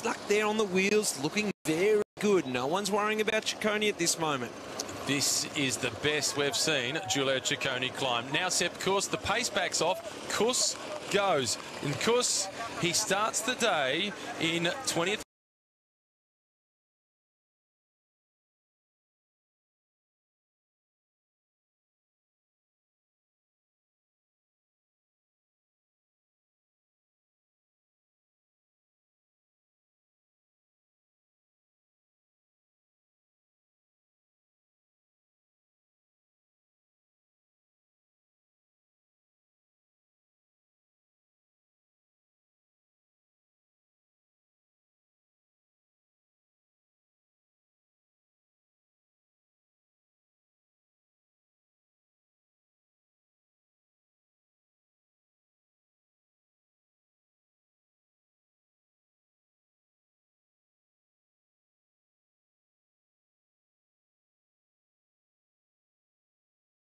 stuck there on the wheels, looking very good. No one's worrying about Ciccone at this moment. This is the best we've seen Giulio Ciccone climb. Now Sepp Kuss, the pace backs off. Kuss goes. And Kuss, he starts the day in 20th.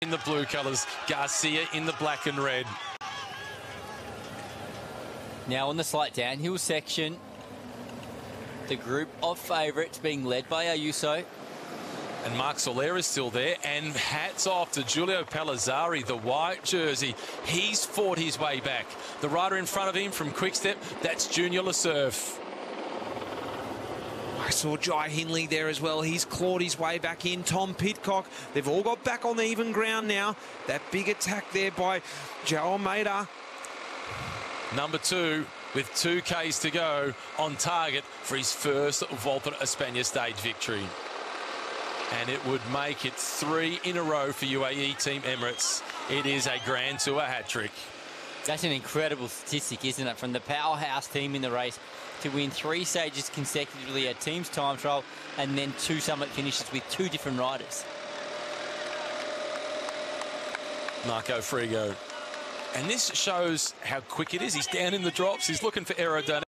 In the blue colours, Garcia in the black and red. Now on the slight downhill section, the group of favourites being led by Ayuso. And Marc Soler is still there, and hats off to Giulio Palazzari, the white jersey. He's fought his way back. The rider in front of him from Quickstep, that's Junior Lesurf. I saw Jai Hindley there as well. He's clawed his way back in. Tom Pidcock. They've all got back on the even ground now. That big attack there by Joao Almeida. Number 2 with 2Ks to go, on target for his first Volta a España stage victory. And it would make it 3 in a row for UAE Team Emirates. It is a Grand Tour hat-trick. That's an incredible statistic, isn't it? From the powerhouse team in the race to win 3 stages consecutively at team's time trial and then 2 summit finishes with 2 different riders. Marco Frigo. And this shows how quick it is. He's down in the drops. He's looking for aerodynamics.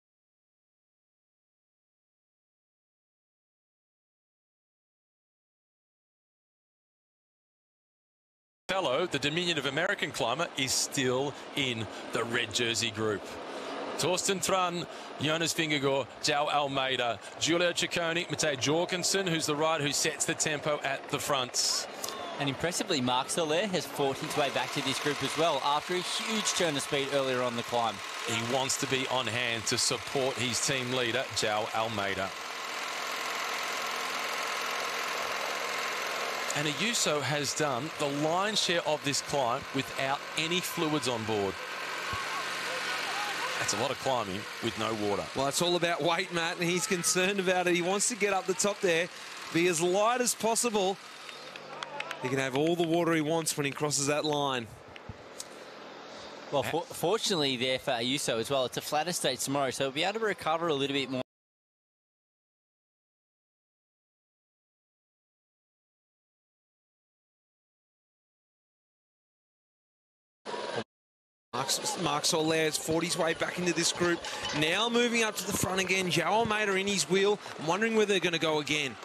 The diminutive American climber, is still in the red jersey group. Torsten Thrun, Jonas Vingegaard, Joao Almeida, Giulio Ciccone, Matej Jorgensen, who's the rider who sets the tempo at the front. And impressively, Marc Soler has fought his way back to this group as well after a huge turn of speed earlier on the climb. He wants to be on hand to support his team leader, Joao Almeida. And Ayuso has done the lion's share of this climb without any fluids on board. That's a lot of climbing with no water. Well, it's all about weight, Matt, and he's concerned about it. He wants to get up the top there, be as light as possible. He can have all the water he wants when he crosses that line. Well, fortunately there for Ayuso as well, it's a flatter stage tomorrow, so he'll be able to recover a little bit more. Marc Soler has fought his way back into this group. Now moving up to the front again. Joao Almeida in his wheel. I'm wondering whether they're going to go again.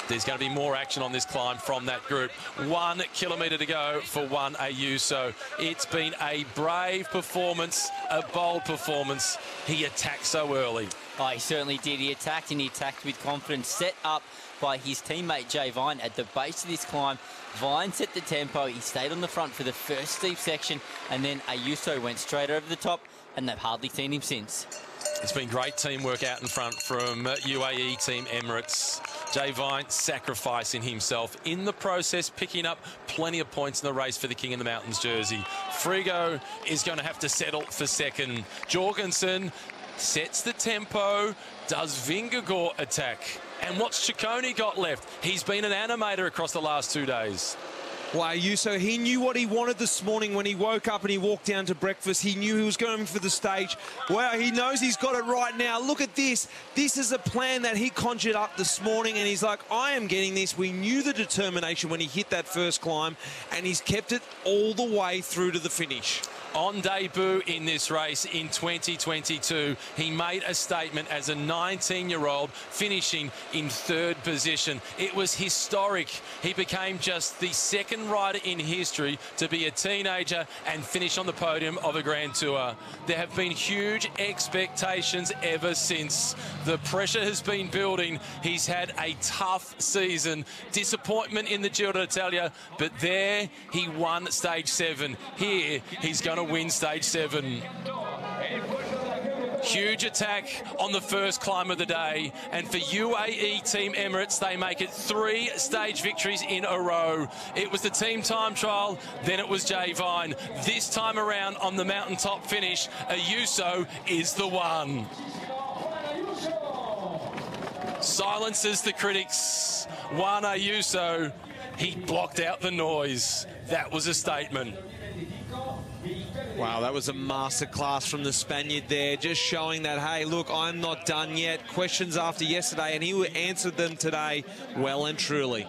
There's going to be more action on this climb from that group. 1 kilometre to go for one Ayuso. It's been a brave performance, a bold performance. He attacked so early. Oh, he certainly did. He attacked, and he attacked with confidence, set up by his teammate Jay Vine at the base of this climb. Vine set the tempo. He stayed on the front for the first steep section, and then Ayuso went straight over the top, and they've hardly seen him since. It's been great teamwork out in front from UAE Team Emirates. Jay Vine sacrificing himself in the process, picking up plenty of points in the race for the King of the Mountains jersey. Frigo is going to have to settle for second. Jorgensen sets the tempo. Does Vingegaard attack? And what's Ciccone got left? He's been an animator across the last 2 days. Well, Ayuso, he knew what he wanted this morning when he woke up and he walked down to breakfast. He knew he was going for the stage. Wow, he knows he's got it right now. Look at this. This is a plan that he conjured up this morning, and he's like, I am getting this. We knew the determination when he hit that first climb, and he's kept it all the way through to the finish. On debut in this race in 2022, he made a statement as a 19-year-old, finishing in third position. It was historic. He became just the second rider in history to be a teenager and finish on the podium of a Grand Tour. There have been huge expectations ever since. The pressure has been building. He's had a tough season. Disappointment in the Giro d'Italia, but there he won stage 7. Here, he's going to win stage 7. Huge attack on the first climb of the day, and for UAE Team Emirates, they make it 3 stage victories in a row. It was the team time trial, then it was Jay Vine. This time around on the mountaintop finish, Ayuso is the one. Silences the critics. Juan Ayuso, he blocked out the noise. That was a statement. Wow, that was a masterclass from the Spaniard there, just showing that, hey, look, I'm not done yet. Questions after yesterday, and he answered them today well and truly.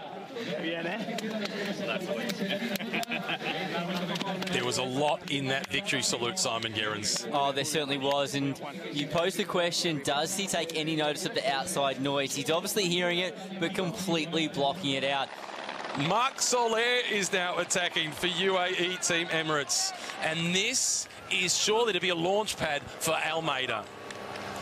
There was a lot in that victory salute, Simon Gerrans. Oh, there certainly was. And you posed the question, does he take any notice of the outside noise? He's obviously hearing it, but completely blocking it out. Marc Soler is now attacking for UAE Team Emirates. And this is surely to be a launch pad for Almeida.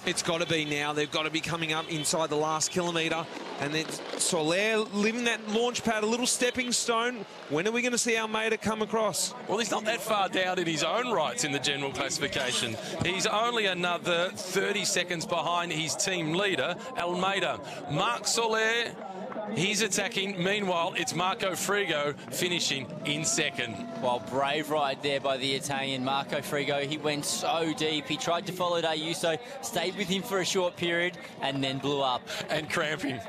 It's got to be now. They've got to be coming up inside the last kilometre. And then Soler leaving that launch pad, a little stepping stone. When are we going to see Almeida come across? Well, he's not that far down in his own rights in the general classification. He's only another 30 seconds behind his team leader, Almeida. Marc Soler, he's attacking. Meanwhile, it's Marco Frigo finishing in second. Well, brave ride there by the Italian Marco Frigo. He went so deep. He tried to follow Ayuso, stayed with him for a short period, and then blew up. And cramping.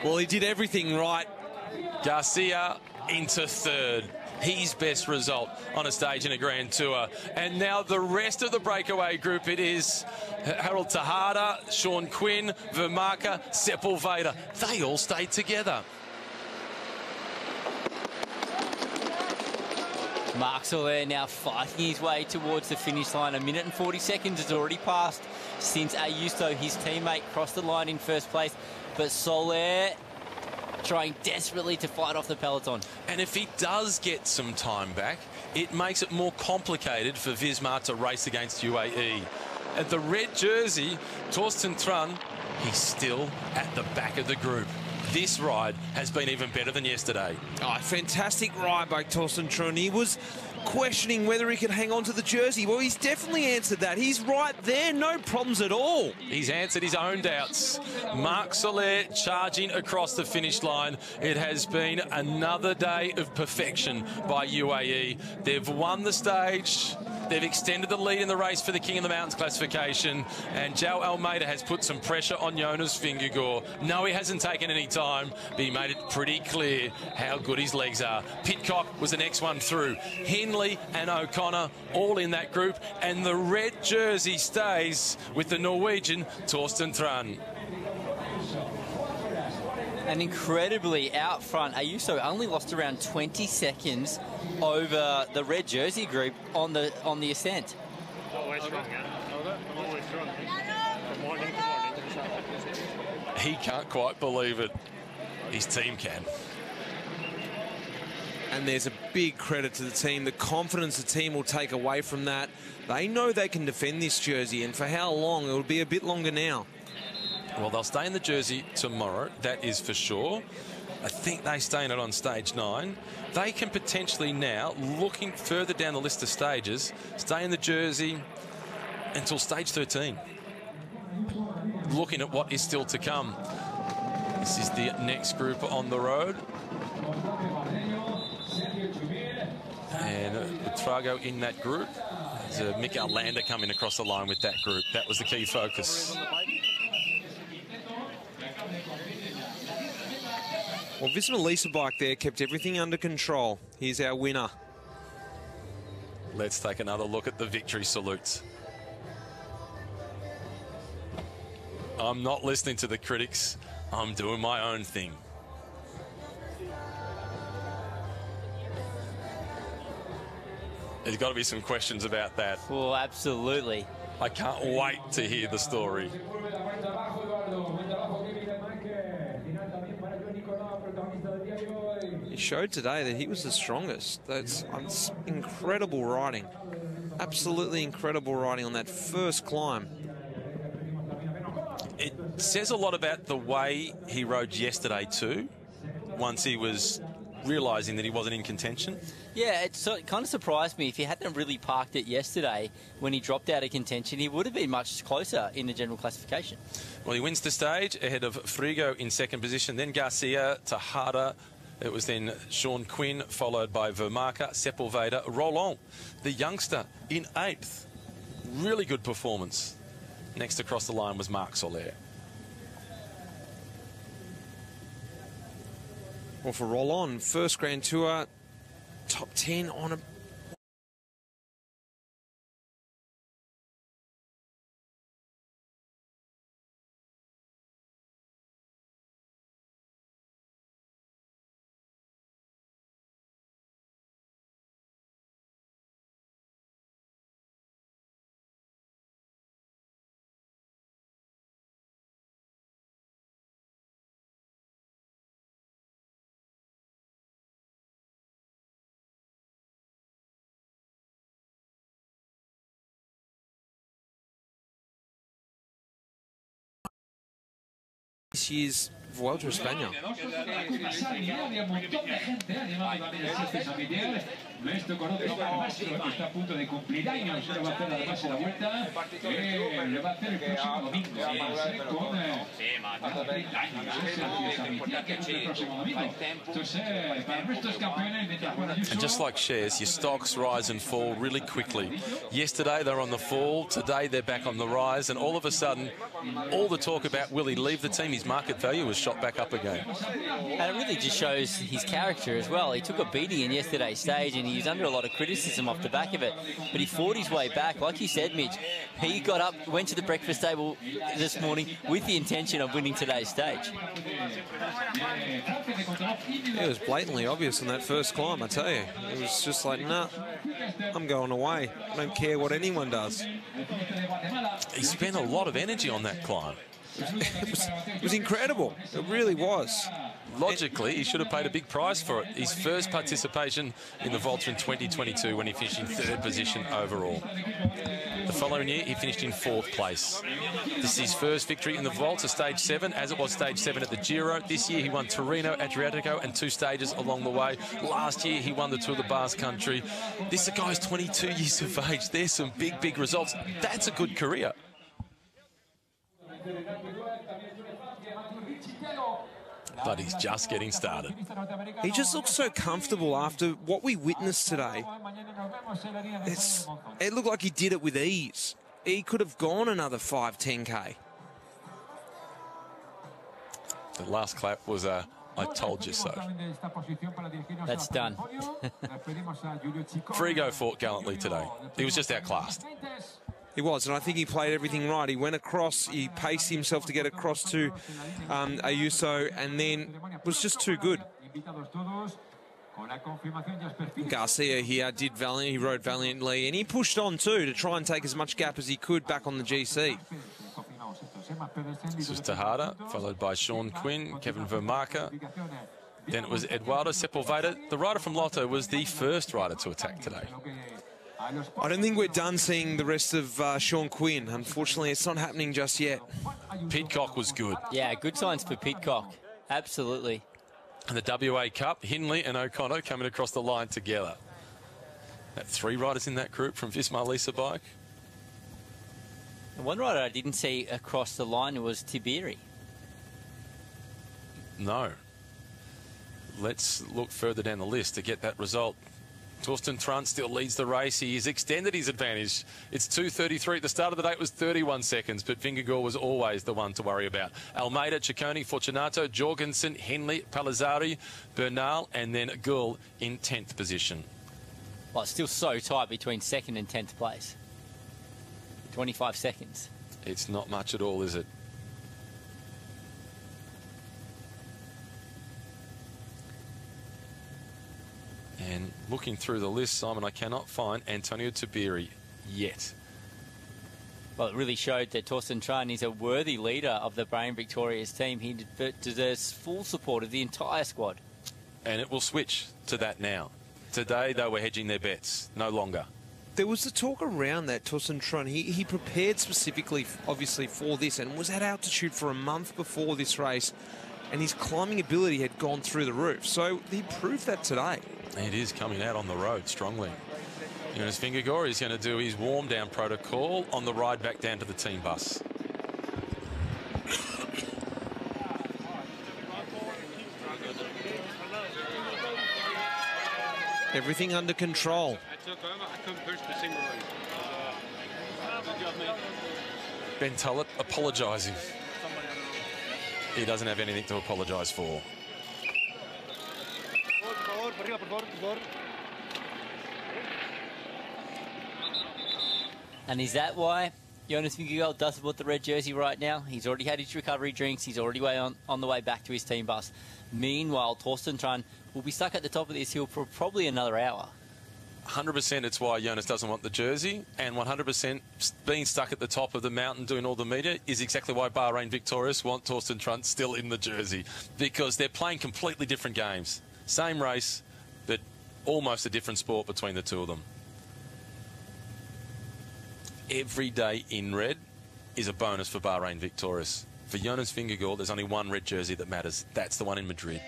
Well, he did everything right. Garcia into third. His best result on a stage in a Grand Tour. And now the rest of the breakaway group, it is Harold Tejada, Sean Quinn, Vermaker, Sepulveda. They all stayed together. Marc Soler now fighting his way towards the finish line. 1 minute and 40 seconds has already passed since Ayuso, his teammate, crossed the line in first place. But Soler trying desperately to fight off the peloton. And if he does get some time back, it makes it more complicated for Visma to race against UAE. At the red jersey, Torsten Tran, he's still at the back of the group. This ride has been even better than yesterday. Oh, fantastic ride by Torsten Tran. He was questioning whether he could hang on to the jersey. Well, he's definitely answered that. He's right there, no problems at all. He's answered his own doubts. Marc Soler charging across the finish line. It has been another day of perfection by UAE. They've won the stage. They've extended the lead in the race for the King of the Mountains classification, and João Almeida has put some pressure on Jonas Vingegaard. No, he hasn't taken any time, but he made it pretty clear how good his legs are. Pidcock was the next one through. Hindley and O'Connor all in that group, and the red jersey stays with the Norwegian Torsten Tran. And incredibly out front, Ayuso only lost around 20 seconds over the red jersey group on the ascent. Always strong, yeah. I'm always strong. From morning to morning. He can't quite believe it. His team can. And there's a big credit to the team. The confidence the team will take away from that. They know they can defend this jersey, and for how long? It'll be a bit longer now. Well, they'll stay in the jersey tomorrow, that is for sure. I think they stay in it on stage 9. They can potentially now, looking further down the list of stages, stay in the jersey until stage 13. Looking at what is still to come. This is the next group on the road. And Trago in that group. There's Mikael Lander coming across the line with that group. That was the key focus. Well, Visma Lease bike there kept everything under control. Here's our winner. Let's take another look at the victory salutes. I'm not listening to the critics. I'm doing my own thing. There's got to be some questions about that. Oh, absolutely. I can't wait to hear the story. He showed today that he was the strongest. That's incredible riding. Absolutely incredible riding on that first climb. It says a lot about the way he rode yesterday too, once he was realising that he wasn't in contention. Yeah, it kind of surprised me. If he hadn't really parked it yesterday when he dropped out of contention, he would have been much closer in the general classification. Well, he wins the stage ahead of Frigo in second position, then Garcia, Tejada. It was then Sean Quinn, followed by Vermarca, Sepulveda, Roland, the youngster, in 8th. Really good performance. Next across the line was Marc Soler. Well, for Roland, first Grand Tour, top 10 on a... This year's Vuelta España. And just like shares, your stocks rise and fall really quickly. Yesterday they're on the fall, today they're back on the rise, and all of a sudden, all the talk about will he leave the team, his market value was shot back up again. And it really just shows his character as well. He took a beating in yesterday's stage and he was under a lot of criticism off the back of it. But he fought his way back. Like you said, Mitch, he got up, went to the breakfast table this morning with the intention of winning today's stage. It was blatantly obvious in that first climb, I tell you. It was just like, nah, I'm going away. I don't care what anyone does. He spent a lot of energy on that climb. It was incredible. It really was. Logically, he should have paid a big price for it. His first participation in the Vuelta in 2022 when he finished in 3rd position overall. The following year, he finished in 4th place. This is his first victory in the Vuelta, stage 7, as it was stage 7 at the Giro. This year, he won Torino, Adriatico, and 2 stages along the way. Last year, he won the Tour of the Basque Country. This guy's 22 years of age. There's some big, big results. That's a good career. But he's just getting started. He just looks so comfortable after what we witnessed today. It looked like he did it with ease. He could have gone another 5-10K. The last clap was a "I told you so." That's done. Frigo fought gallantly today. He was just outclassed. He was, and I think he played everything right. He went across, he paced himself to get across to Ayuso, and then was just too good. Garcia here did valiant, he rode valiantly, and he pushed on too to try and take as much gap as he could back on the GC. This was Tejada, followed by Sean Quinn, Kevin Vermarca. Then it was Eduardo Sepulveda. The rider from Lotto was the first rider to attack today. I don't think we're done seeing the rest of Sean Quinn. Unfortunately, it's not happening just yet. Pidcock was good. Yeah, good signs for Pidcock. Absolutely. And the WA Cup, Hindley and O'Connor coming across the line together. 3 riders in that group from Visma Lease Bike. The one rider I didn't see across the line was Tiberi. No. Let's look further down the list to get that result. Torsten Trant still leads the race. He has extended his advantage. It's 2:33. At the start of the day, it was 31 seconds, but Vingegaard was always the one to worry about. Almeida, Ciccone, Fortunato, Jorgensen, Henley, Palazzari, Bernal, and then Gould in 10th position. Well, it's still so tight between 2nd and 10th place. 25 seconds. It's not much at all, is it? And Looking through the list, Simon, I cannot find Antonio Tiberi yet. Well, it really showed that Torsten Tran is a worthy leader of the Bahrain Victoria's team. He deserves full support of the entire squad. And it will switch to that now. Today, they were hedging their bets. No longer. There was the talk around that Torsten Tran. He prepared specifically, obviously, for this and was at altitude for a month before this race. And his climbing ability had gone through the roof. So he proved that today. It is coming out on the road strongly. Jonas Vingegaard is going to do his warm-down protocol on the ride back down to the team bus. Everything under control. Ben Tullett apologising. He doesn't have anything to apologise for. And is that why Jonas Vingegaard doesn't want the red jersey right now? He's already had his recovery drinks. He's already on the way back to his team bus. Meanwhile, Torsten Tran will be stuck at the top of this hill for probably another hour. 100% it's why Jonas doesn't want the jersey, and 100% being stuck at the top of the mountain doing all the media is exactly why Bahrain Victorious want Torsten Tran still in the jersey, because they're playing completely different games. Same race, but almost a different sport between the two of them. Every day in red is a bonus for Bahrain Victorious. For Jonas Vingegaard, there's only one red jersey that matters. That's the one in Madrid.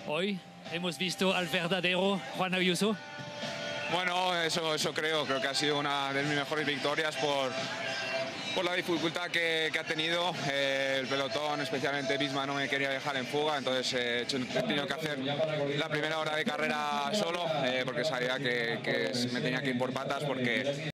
Hoy hemos visto al verdadero Juan Ayuso. Bueno, eso creo que ha sido una de mis mejores victorias por la dificultad que ha tenido. El pelotón, especialmente Bisma, no me quería dejar en fuga, entonces he tenido que hacer la primera hora de carrera solo porque sabía que me tenía que ir por patas porque